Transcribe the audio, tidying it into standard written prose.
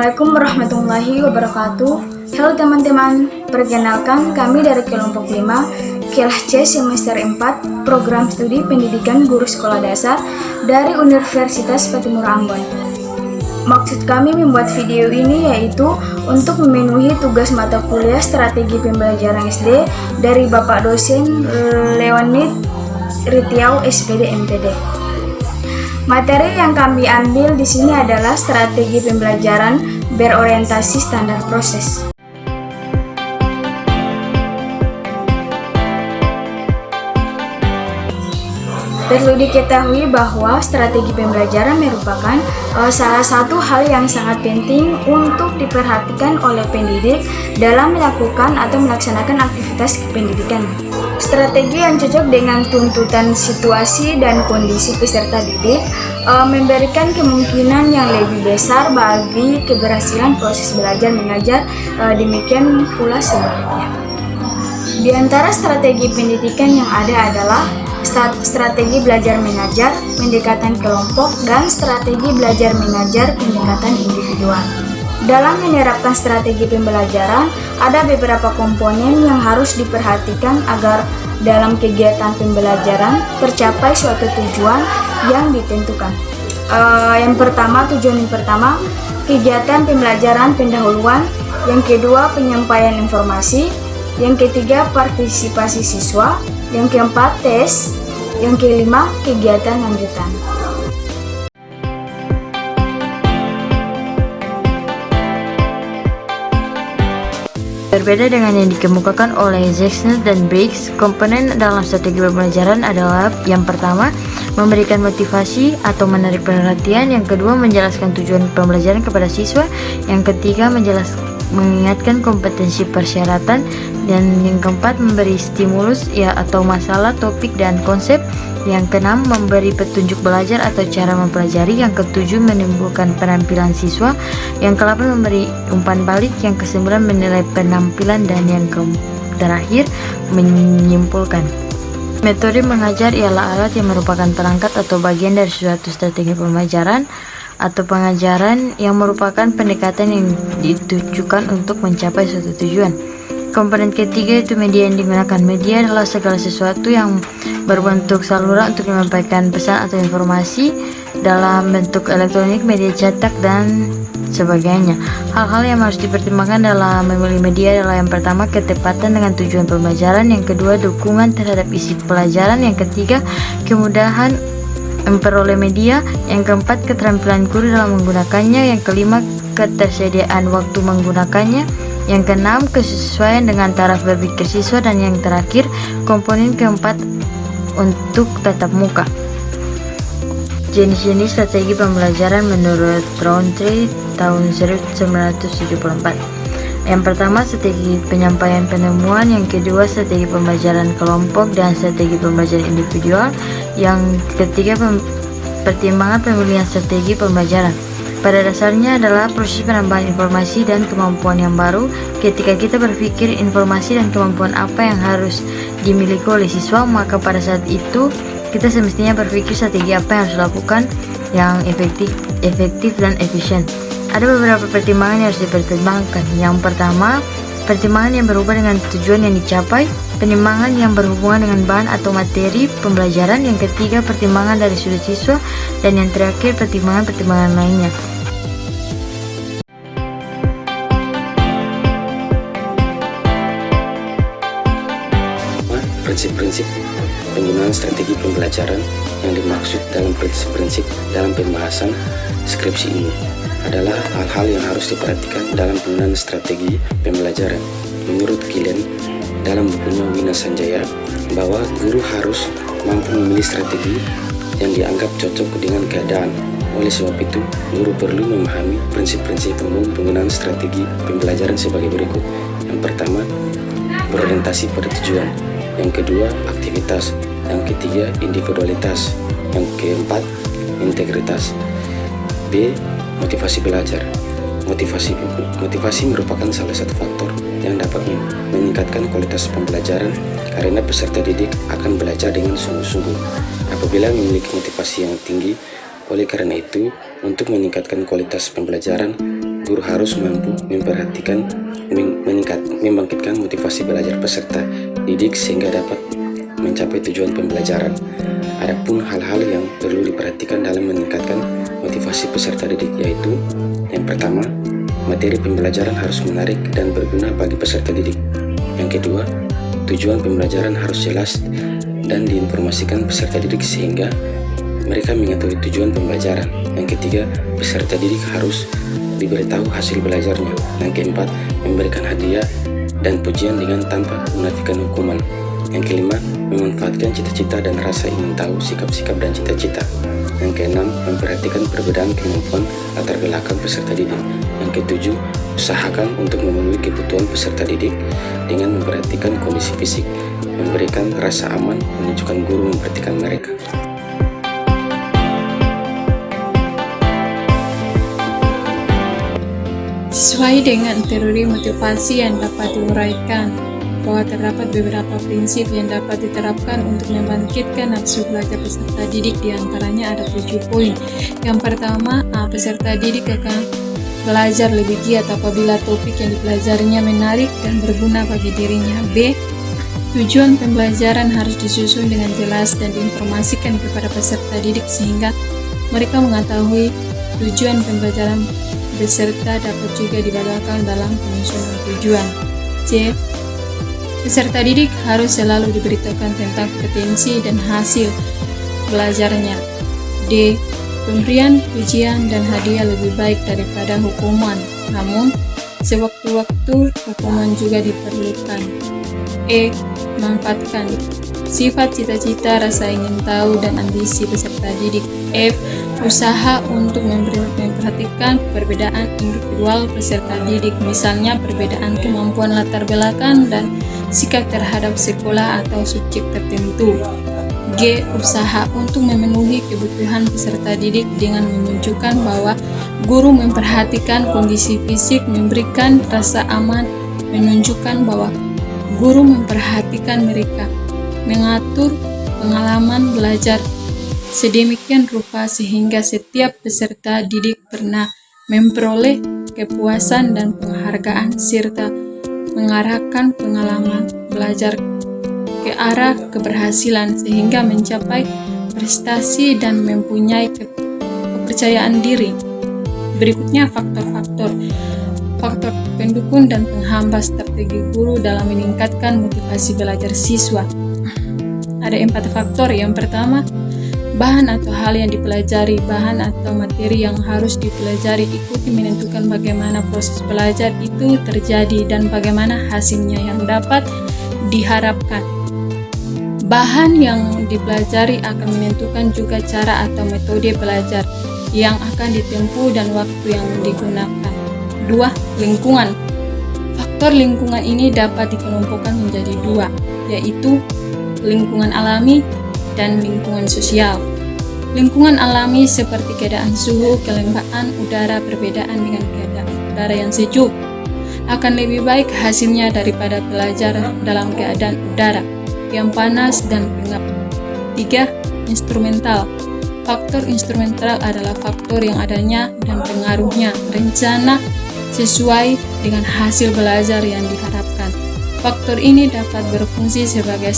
Assalamualaikum warahmatullahi wabarakatuh. Halo teman-teman, perkenalkan kami dari kelompok 5 Kelas C semester 4 Program Studi Pendidikan Guru Sekolah Dasar dari Universitas Patimura Ambon. Maksud kami membuat video ini yaitu untuk memenuhi tugas mata kuliah Strategi Pembelajaran SD dari Bapak Dosen Leonid Ritiau SPD MPD. Materi yang kami ambil di sini adalah strategi pembelajaran berorientasi standar proses. Perlu diketahui bahwa strategi pembelajaran merupakan salah satu hal yang sangat penting untuk diperhatikan oleh pendidik dalam melakukan atau melaksanakan aktivitas pendidikan. Strategi yang cocok dengan tuntutan situasi dan kondisi peserta didik memberikan kemungkinan yang lebih besar bagi keberhasilan proses belajar mengajar, demikian pula sebaliknya. Di antara strategi pendidikan yang ada adalah strategi belajar mengajar, pendekatan kelompok, dan strategi belajar mengajar, pendekatan individual. Dalam menerapkan strategi pembelajaran, ada beberapa komponen yang harus diperhatikan agar dalam kegiatan pembelajaran tercapai suatu tujuan yang ditentukan. Tujuan yang pertama, kegiatan pembelajaran pendahuluan. Yang kedua, penyampaian informasi. Yang ketiga, partisipasi siswa. Yang keempat, tes. Yang kelima, kegiatan lanjutan. Berbeda dengan yang dikemukakan oleh Jackson dan Briggs, komponen dalam strategi pembelajaran adalah yang pertama, memberikan motivasi atau menarik perhatian, yang kedua, menjelaskan tujuan pembelajaran kepada siswa, yang ketiga, mengingatkan kompetensi persyaratan, dan yang keempat, memberi stimulus atau masalah, topik, dan konsep, yang keenam, memberi petunjuk belajar atau cara mempelajari, yang ketujuh, menimbulkan penampilan siswa, yang kedelapan, memberi umpan balik, yang kesembilan, menilai penampilan, dan yang terakhir, menyimpulkan. Metode mengajar ialah alat yang merupakan perangkat atau bagian dari suatu strategi pembelajaran atau pengajaran yang merupakan pendekatan yang ditujukan untuk mencapai suatu tujuan. Komponen ketiga itu media yang digunakan. Media adalah segala sesuatu yang berbentuk saluran untuk menyampaikan pesan atau informasi dalam bentuk elektronik, media cetak, dan sebagainya. Hal-hal yang harus dipertimbangkan dalam memilih media adalah yang pertama, ketepatan dengan tujuan pembelajaran, yang kedua, dukungan terhadap isi pelajaran, yang ketiga, kemudahan memperoleh media, yang keempat, keterampilan guru dalam menggunakannya, yang kelima, ketersediaan waktu menggunakannya, yang keenam, kesesuaian dengan taraf berpikir siswa, dan yang terakhir, komponen keempat untuk tatap muka. Jenis-jenis strategi pembelajaran menurut Rowntree tahun 1974. Yang pertama, strategi penyampaian penemuan, yang kedua, strategi pembelajaran kelompok dan strategi pembelajaran individual, yang ketiga, pertimbangan pemilihan strategi pembelajaran. Pada dasarnya adalah proses penambahan informasi dan kemampuan yang baru. Ketika kita berpikir informasi dan kemampuan apa yang harus dimiliki oleh siswa, maka pada saat itu kita semestinya berpikir strategi apa yang harus dilakukan yang efektif dan efisien. Ada beberapa pertimbangan yang harus dipertimbangkan. Yang pertama, pertimbangan yang berhubungan dengan tujuan yang dicapai, pertimbangan yang berhubungan dengan bahan atau materi pembelajaran, yang ketiga, pertimbangan dari sudut siswa, dan yang terakhir, pertimbangan lainnya. Prinsip-prinsip penggunaan strategi pembelajaran yang dimaksud dalam prinsip-prinsip dalam pembahasan skripsi ini adalah hal-hal yang harus diperhatikan dalam penggunaan strategi pembelajaran. Menurut Gillen dalam bukunya Wina Sanjaya, bahwa guru harus mampu memilih strategi yang dianggap cocok dengan keadaan. Oleh sebab itu, guru perlu memahami prinsip-prinsip umum penggunaan strategi pembelajaran sebagai berikut. Yang pertama, berorientasi pada tujuan. Yang kedua, aktivitas. Yang ketiga, individualitas. Yang keempat, integritas. B. Motivasi belajar. Motivasi merupakan salah satu faktor yang dapat meningkatkan kualitas pembelajaran karena peserta didik akan belajar dengan sungguh-sungguh apabila memiliki motivasi yang tinggi. Oleh karena itu, untuk meningkatkan kualitas pembelajaran, guru harus mampu memperhatikan, membangkitkan motivasi belajar peserta didik sehingga dapat mencapai tujuan pembelajaran. Adapun hal-hal yang perlu diperhatikan dalam meningkatkan motivasi peserta didik yaitu: yang pertama, materi pembelajaran harus menarik dan berguna bagi peserta didik. Yang kedua, tujuan pembelajaran harus jelas dan diinformasikan peserta didik sehingga mereka mengetahui tujuan pembelajaran. Yang ketiga, peserta didik harus diberitahu hasil belajarnya. Yang keempat, memberikan hadiah dan pujian dengan tanpa menafikan hukuman. Yang kelima, memanfaatkan cita-cita dan rasa ingin tahu, sikap-sikap dan cita-cita. Yang keenam, memperhatikan perbedaan kemampuan latar belakang peserta didik. Yang ketujuh, usahakan untuk memenuhi kebutuhan peserta didik dengan memperhatikan kondisi fisik, memberikan rasa aman, menunjukkan guru memperhatikan mereka. Sesuai dengan teori motivasi yang dapat diuraikan, bahwa terdapat beberapa prinsip yang dapat diterapkan untuk membangkitkan nafsu belajar peserta didik. Diantaranya ada 7 poin. Yang pertama, peserta didik akan belajar lebih giat apabila topik yang dipelajarinya menarik dan berguna bagi dirinya. B. Tujuan pembelajaran harus disusun dengan jelas dan diinformasikan kepada peserta didik sehingga mereka mengetahui tujuan pembelajaran beserta dapat juga dibatalkan dalam penyusunan tujuan. C. Peserta didik harus selalu diberitakan tentang kompetensi dan hasil belajarnya. D. Pemberian pujian dan hadiah lebih baik daripada hukuman, namun sewaktu-waktu hukuman juga diperlukan. E. Manfaatkan sifat cita-cita, rasa ingin tahu, dan ambisi peserta didik. F. Usaha untuk memperhatikan perbedaan individual peserta didik, misalnya perbedaan kemampuan latar belakang dan sikap terhadap sekolah atau subjek tertentu. G. Usaha untuk memenuhi kebutuhan peserta didik dengan menunjukkan bahwa guru memperhatikan kondisi fisik, memberikan rasa aman, menunjukkan bahwa guru memperhatikan mereka, mengatur pengalaman belajar sedemikian rupa sehingga setiap peserta didik pernah memperoleh kepuasan dan penghargaan serta mengarahkan pengalaman belajar ke arah keberhasilan sehingga mencapai prestasi dan mempunyai kepercayaan diri. Berikutnya faktor pendukung dan penghambat strategi guru dalam meningkatkan motivasi belajar siswa. Ada 4 faktor. Yang pertama, bahan atau hal yang dipelajari. Bahan atau materi yang harus dipelajari ikuti menentukan bagaimana proses belajar itu terjadi dan bagaimana hasilnya yang dapat diharapkan. Bahan yang dipelajari akan menentukan juga cara atau metode belajar yang akan ditempuh dan waktu yang digunakan. 2. Lingkungan. Faktor lingkungan ini dapat dikelompokkan menjadi 2, yaitu lingkungan alami dan lingkungan sosial. Lingkungan alami seperti keadaan suhu, kelembapan udara, perbedaan dengan keadaan udara yang sejuk akan lebih baik hasilnya daripada belajar dalam keadaan udara yang panas dan pengap. 3. Instrumental. Faktor instrumental adalah faktor yang adanya dan pengaruhnya rencana sesuai dengan hasil belajar yang diharapkan. Faktor ini dapat berfungsi sebagai